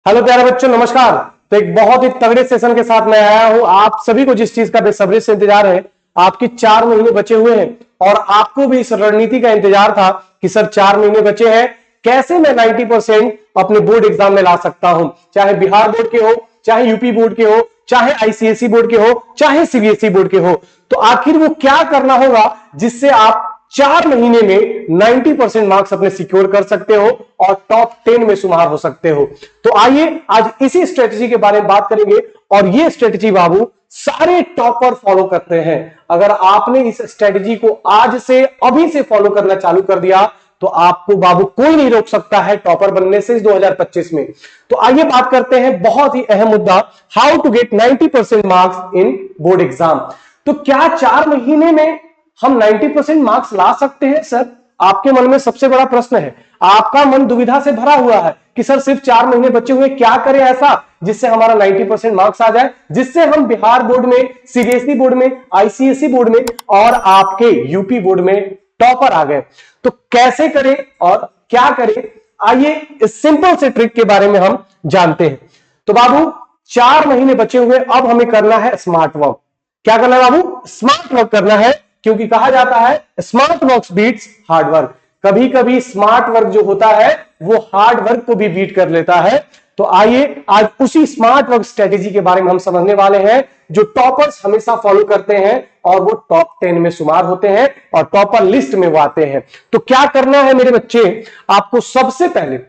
Hello प्यारे बच्चों, नमस्कार। तो एक बहुत ही तगड़े सेशन के साथ मैं आया हूं। आप सभी को जिस चीज का बेसब्री से इंतजार है, आपकी 4 महीने बचे हुए हैं और आपको भी इस रणनीति का इंतजार था कि सर 4 महीने बचे हैं, कैसे मैं 90% अपने बोर्ड एग्जाम में ला सकता हूं। चाहे बिहार बोर्ड के हो, चाहे यूपी बोर्ड के हो, चाहे आईसीएसई बोर्ड के हो, चाहे सीबीएसई बोर्ड के हो, तो आखिर वो क्या करना होगा जिससे आप 4 महीने में 90% मार्क्स अपने सिक्योर कर सकते हो और टॉप 10 में शुमार हो सकते हो। तो आइए आज इसी स्ट्रेटेजी के बारे में बात करेंगे और ये स्ट्रेटेजी बाबू सारे टॉपर फॉलो करते हैं। अगर आपने इस स्ट्रेटेजी को आज से अभी से फॉलो करना चालू कर दिया तो आपको बाबू कोई नहीं रोक सकता है टॉपर बनने से इस 2025 में। तो आइए बात करते हैं बहुत ही अहम मुद्दा, how to get 90% marks in board exam. तो क्या 4 महीने में हम 90% मार्क्स ला सकते हैं सर? आपके मन में सबसे बड़ा प्रश्न है। आपका मन दुविधा से भरा हुआ है कि सर सिर्फ 4 महीने बचे हुए, क्या करें ऐसा जिससे हमारा 90% मार्क्स आ जाए, जिससे हम बिहार बोर्ड में, सीबीएसई बोर्ड में, आईसीएसई बोर्ड में और आपके यूपी बोर्ड में टॉपर आ गए। तो कैसे करें और क्या करें, आइए इस सिंपल से ट्रिक के बारे में हम जानते हैं। तो बाबू 4 महीने बचे हुए, अब हमें करना है स्मार्ट वर्क। क्या करना है बाबू? स्मार्ट वर्क करना है, क्योंकि कहा जाता है smart work beats hard work. कभी कभी स्मार्ट वर्क जो होता है वो हार्ड वर्क को भी बीट कर लेता है। तो आइए आज उसी स्मार्ट वर्क स्ट्रेटेजी के बारे में हम समझने वाले हैं जो टॉपर्स हमेशा फॉलो करते हैं और वो टॉप 10 में शुमार होते हैं और टॉपर लिस्ट में वो आते हैं। तो क्या करना है मेरे बच्चे? आपको सबसे पहले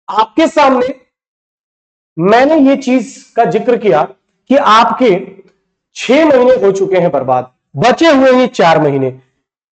आपके सामने मैंने ये चीज का जिक्र किया कि आपके 6 महीने हो चुके हैं बर्बाद, बचे हुए हैं 4 महीने।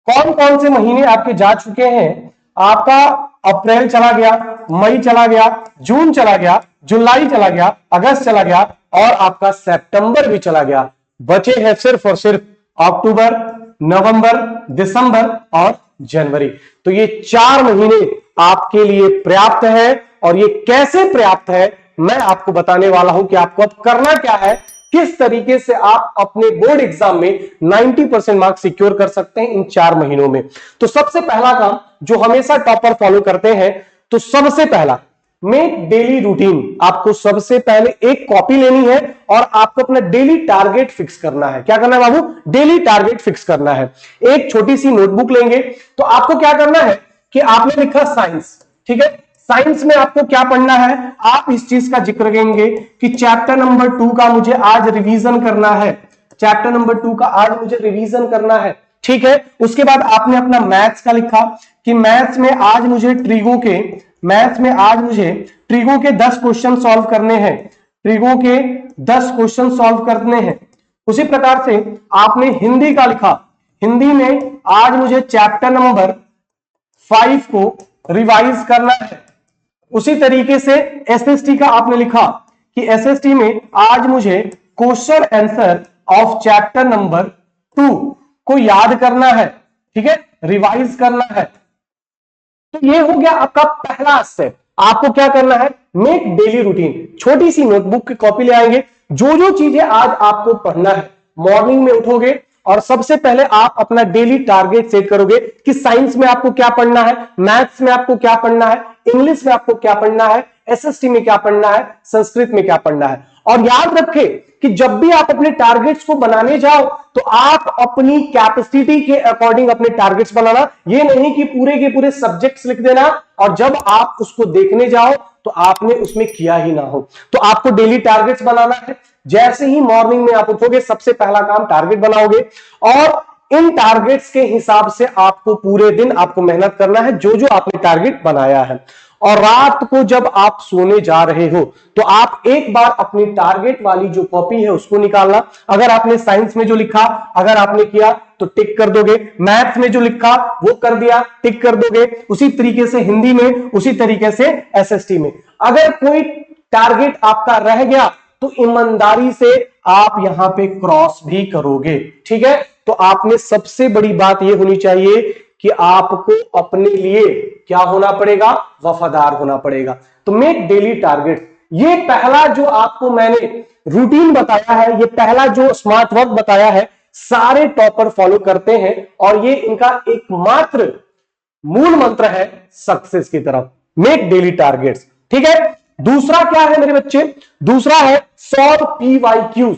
कौन कौन से महीने आपके जा चुके हैं? आपका अप्रैल चला गया, मई चला गया, जून चला गया, जुलाई चला गया, अगस्त चला गया और आपका सितंबर भी चला गया। बचे हैं सिर्फ और सिर्फ अक्टूबर, नवंबर, दिसंबर और जनवरी। तो ये 4 महीने आपके लिए पर्याप्त है और ये कैसे पर्याप्त है मैं आपको बताने वाला हूं कि आपको अब करना क्या है, किस तरीके से आप अपने बोर्ड एग्जाम में 90% मार्क्स सिक्योर कर सकते हैं इन 4 महीनों में। तो सबसे पहला काम जो हमेशा टॉपर फॉलो करते हैं, तो सबसे पहला मेक डेली रूटीन। आपको सबसे पहले एक कॉपी लेनी है और आपको अपना डेली टारगेट फिक्स करना है। क्या करना है बाबू? डेली टारगेट फिक्स करना है। एक छोटी सी नोटबुक लेंगे। तो आपको क्या करना है कि आपने लिखा साइंस, ठीक है, साइंस में आपको क्या पढ़ना है, आप इस चीज का जिक्र करेंगे कि चैप्टर नंबर 2 का मुझे आज रिवीजन करना है। चैप्टर नंबर 2 का आज मुझे रिवीजन करना है, ठीक है। उसके बाद आपने अपना मैथ्स का लिखा कि मैथ्स में आज मुझे ट्रिगो के 10 क्वेश्चन सॉल्व करने हैं। ट्रिगो के 10 क्वेश्चन सॉल्व करने हैं। उसी प्रकार से आपने हिंदी का लिखा, हिंदी में आज मुझे चैप्टर नंबर 5 को रिवाइज करना है। उसी तरीके से एसएसटी का आपने लिखा कि एसएसटी में आज मुझे question answer of chapter number 2 को याद करना है, ठीक है, रिवाइज करना है। तो ये हो गया आपका पहला स्टेप। आपको क्या करना है? Make daily routine. छोटी सी नोटबुक की कॉपी ले आएंगे, जो जो चीजें आज आपको पढ़ना है। मॉर्निंग में उठोगे और सबसे पहले आप अपना डेली टारगेट सेट करोगे कि साइंस में आपको क्या पढ़ना है, मैथ्स में आपको क्या पढ़ना है, इंग्लिश में आपको क्या पढ़ना है, एसएसटी में क्या पढ़ना है, संस्कृत में क्या पढ़ना है। और याद रखें कि जब भी आप अपने टारगेट्स को बनाने जाओ तो आप अपनी कैपेसिटी के अकॉर्डिंग अपने टारगेट्स बनाना। ये नहीं कि पूरे के पूरे सब्जेक्ट्स लिख देना और जब आप उसको देखने जाओ तो आपने उसमें किया ही ना हो। तो आपको डेली टारगेट्स बनाना है। जैसे ही मॉर्निंग में आप उठोगे सबसे पहला काम टारगेट बनाओगे और इन टारगेट्स के हिसाब से आपको पूरे दिन आपको मेहनत करना है जो जो आपने टारगेट बनाया है। और रात को जब आप सोने जा रहे हो तो आप एक बार अपनी टारगेट वाली जो कॉपी है उसको निकालना। अगर आपने साइंस में जो लिखा अगर आपने किया तो टिक कर दोगे, मैथ्स में जो लिखा वो कर दिया, टिक कर दोगे। उसी तरीके से हिंदी में, उसी तरीके से एसएसटी में। अगर कोई टारगेट आपका रह गया तो ईमानदारी से आप यहां पे क्रॉस भी करोगे, ठीक है। तो आपने सबसे बड़ी बात यह होनी चाहिए कि आपको अपने लिए क्या होना पड़ेगा? वफादार होना पड़ेगा। तो मेक डेली टारगेट, ये पहला जो आपको मैंने रूटीन बताया है, ये पहला जो स्मार्ट वर्क बताया है, सारे टॉपर फॉलो करते हैं और ये इनका एकमात्र मूल मंत्र है सक्सेस की तरफ। मेक डेली टारगेट्स, ठीक है। दूसरा क्या है मेरे बच्चे, दूसरा है solve PYQs,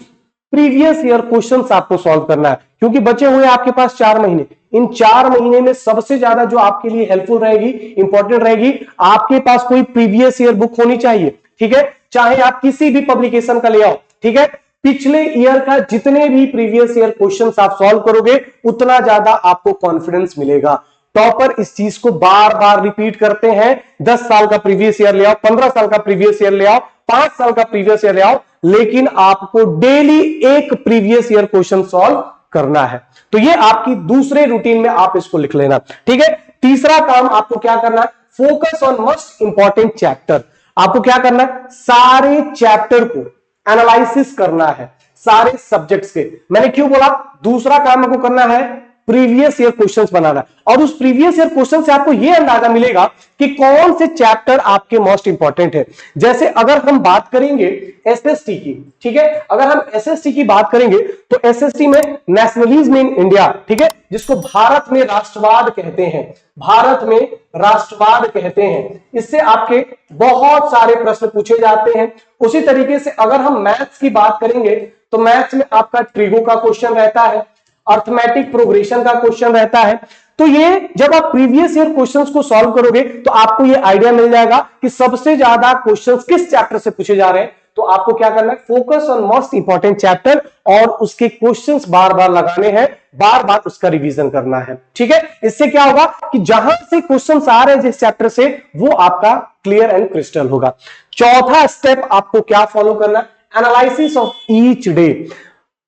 previous year questions आपको सॉल्व करना है, क्योंकि बचे हुए आपके पास 4 महीने। इन 4 महीने में सबसे ज्यादा जो आपके लिए हेल्पफुल रहेगी, इंपॉर्टेंट रहेगी, आपके पास कोई प्रीवियस ईयर बुक होनी चाहिए, ठीक है, चाहे आप किसी भी पब्लिकेशन का ले आओ, ठीक है, पिछले ईयर का जितने भी प्रीवियस ईयर क्वेश्चंस आप सॉल्व करोगे उतना ज्यादा आपको कॉन्फिडेंस मिलेगा। टॉपर इस चीज को बार बार रिपीट करते हैं, 10 साल का प्रीवियस ईयर ले आओ, 15 साल का प्रीवियस ईयर ले आओ, 5 साल का प्रीवियस ईयर ले आओ, लेकिन आपको डेली एक प्रीवियस ईयर क्वेश्चन सॉल्व करना है। तो ये आपकी दूसरे रूटीन में आप इसको लिख लेना, ठीक है। तीसरा काम आपको क्या करना है, focus on most important chapter. आपको क्या करना है, सारे चैप्टर को एनालिसिस करना है, सारे सब्जेक्ट्स के। मैंने क्यों बोला, दूसरा काम आपको करना है प्रीवियस ईयर क्वेश्चंस बनाना, और उस प्रीवियस ईयर क्वेश्चन से आपको यह अंदाजा मिलेगा कि कौन से चैप्टर आपके मोस्ट इंपॉर्टेंट है। जैसे अगर हम बात करेंगे एसएसटी की, ठीक है, अगर हम एसएसटी की बात करेंगे तो एसएसटी में नेशनलिज्म इन इंडिया, ठीक है, जिसको भारत में राष्ट्रवाद कहते हैं, भारत में राष्ट्रवाद कहते हैं, इससे आपके बहुत सारे प्रश्न पूछे जाते हैं। उसी तरीके से अगर हम मैथ्स की बात करेंगे तो मैथ्स में आपका ट्रिगो का क्वेश्चन रहता है, अर्थमेटिक प्रोग्रेशन का क्वेश्चन रहता है। तो ये जब आप प्रीवियस ईयर क्वेश्चंस को सॉल्व करोगे तो आपको ये आइडिया मिल जाएगा कि सबसे ज्यादा क्वेश्चंस किस चैप्टर से पूछे जा रहे हैं। तो आपको क्या करना है, focus on most important chapter, और उसके क्वेश्चंस बार बार लगाने हैं, बार बार उसका रिवीजन करना है, ठीक है। इससे क्या होगा कि जहां से क्वेश्चंस आ रहे हैं जिस चैप्टर से, वो आपका क्लियर एंड क्रिस्टल होगा। चौथा स्टेप आपको क्या फॉलो करना है, एनालिसिस ऑफ ईच डे।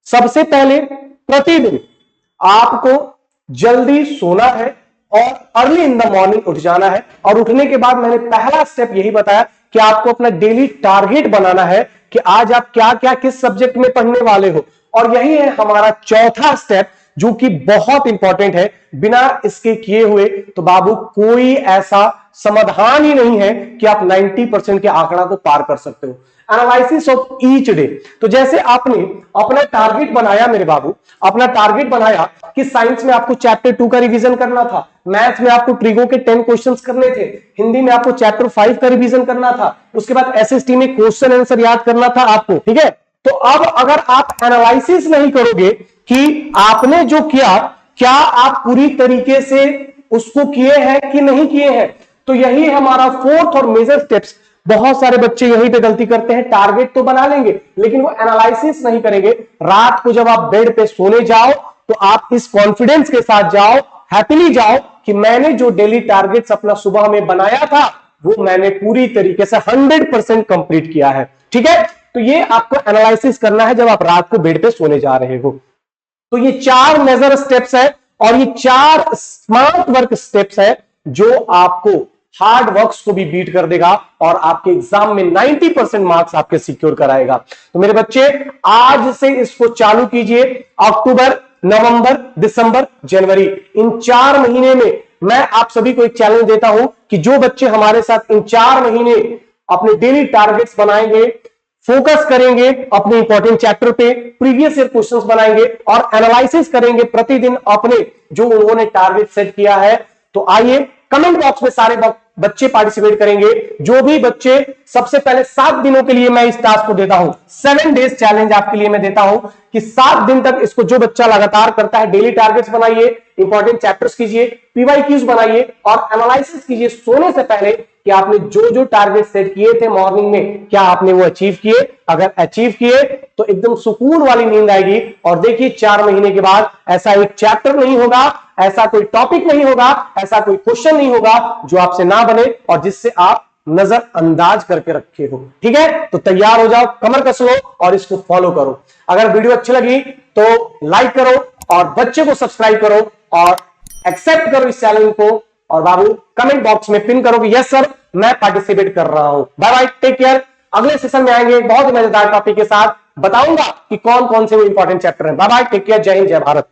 सबसे पहले प्रतिदिन आपको जल्दी सोना है और अर्ली इन द मॉर्निंग उठ जाना है, और उठने के बाद मैंने पहला स्टेप यही बताया कि आपको अपना डेली टारगेट बनाना है कि आज आप क्या क्या किस सब्जेक्ट में पढ़ने वाले हो। और यही है हमारा चौथा स्टेप, जो कि बहुत इंपॉर्टेंट है। बिना इसके किए हुए तो बाबू कोई ऐसा समाधान ही नहीं है कि आप 90% के आंकड़ा को पार कर सकते हो। एनालिसिस ऑफ ईच डे, तो जैसे आपने अपना टारगेट बनाया मेरे बाबू, अपना टारगेट बनाया कि साइंस में आपको चैप्टर 2 का रिवीजन करना था, मैथ्स में आपको ट्रिगो के 10 क्वेश्चंस करने थे, हिंदी में आपको चैप्टर 5 का रिवीजन करना था, उसके बाद एसएसटी में क्वेश्चन आंसर याद करना था आपको, ठीक है। तो अब अगर आप एनालिसिस नहीं करोगे कि आपने जो किया, क्या आप पूरी तरीके से उसको किए हैं कि नहीं किए हैं, तो यही हमारा फोर्थ और मेजर स्टेप्स। बहुत सारे बच्चे यहीं पे गलती करते हैं, टारगेट तो बना लेंगे लेकिन वो एनालिसिस नहीं करेंगे। रात को जब आप बेड पे सोने जाओ तो आप इस कॉन्फिडेंस के साथ जाओ, हैप्पीली जाओ कि मैंने जो डेली टारगेट्स अपना सुबह में बनाया था वो मैंने पूरी तरीके से 100% कंप्लीट किया है, ठीक है। तो ये आपको एनालिसिस करना है जब आप रात को बेड पे सोने जा रहे हो। तो ये 4 मेजर स्टेप्स है और ये 4 स्मार्ट वर्क स्टेप्स है जो आपको हार्ड वर्क्स को भी बीट कर देगा और आपके एग्जाम में 90% मार्क्स आपके सिक्योर कराएगा। तो मेरे बच्चे आज से इसको चालू कीजिए। अक्टूबर, नवंबर, दिसंबर, जनवरी, इन 4 महीने में मैं आप सभी को एक चैलेंज देता हूं कि जो बच्चे हमारे साथ इन 4 महीने अपने डेली टारगेट्स बनाएंगे, फोकस करेंगे अपने इंपॉर्टेंट चैप्टर पे, प्रीवियस ईयर क्वेश्चंस बनाएंगे और एनालिसिस करेंगे प्रतिदिन अपने जो उन्होंने टारगेट सेट किया है, तो आइए कमेंट बॉक्स में सारे बच्चे पार्टिसिपेट करेंगे। जो भी बच्चे सबसे पहले 7 दिनों के लिए मैं इस टास्क को देता हूं, 7 डेज चैलेंज आपके लिए मैं देता हूं कि 7 दिन तक इसको जो बच्चा लगातार करता है, डेली टारगेट्स बनाइए, इंपॉर्टेंट चैप्टर्स कीजिए, पीवाईक्यूज बनाइए और एनालिसिस कीजिए सोने से पहले कि आपने जो जो टारगेट सेट किए थे मॉर्निंग में, क्या आपने वो अचीव किए। अगर अचीव किए तो एकदम सुकून वाली नींद आएगी। और देखिए 4 महीने के बाद ऐसा एक चैप्टर नहीं होगा, ऐसा कोई टॉपिक नहीं होगा, ऐसा कोई क्वेश्चन नहीं होगा जो आपसे ना बने और जिससे आप नजरअंदाज करके रखे हो, ठीक है। तो तैयार हो जाओ, कमर कस लो और इसको फॉलो करो। अगर वीडियो अच्छी लगी तो लाइक करो और बच्चे को सब्सक्राइब करो और एक्सेप्ट करो इस चैनल को, और बाबू कमेंट बॉक्स में पिन करो कि यस सर मैं पार्टिसिपेट कर रहा हूं। Bye bye, take care. अगले सेशन में आएंगे बहुत ही मजेदार टॉपिक के साथ, बताऊंगा कि कौन कौन से वो इंपॉर्टेंट चैप्टर हैं। बाय बाय, टेक केयर, जय हिंद, जय भारत।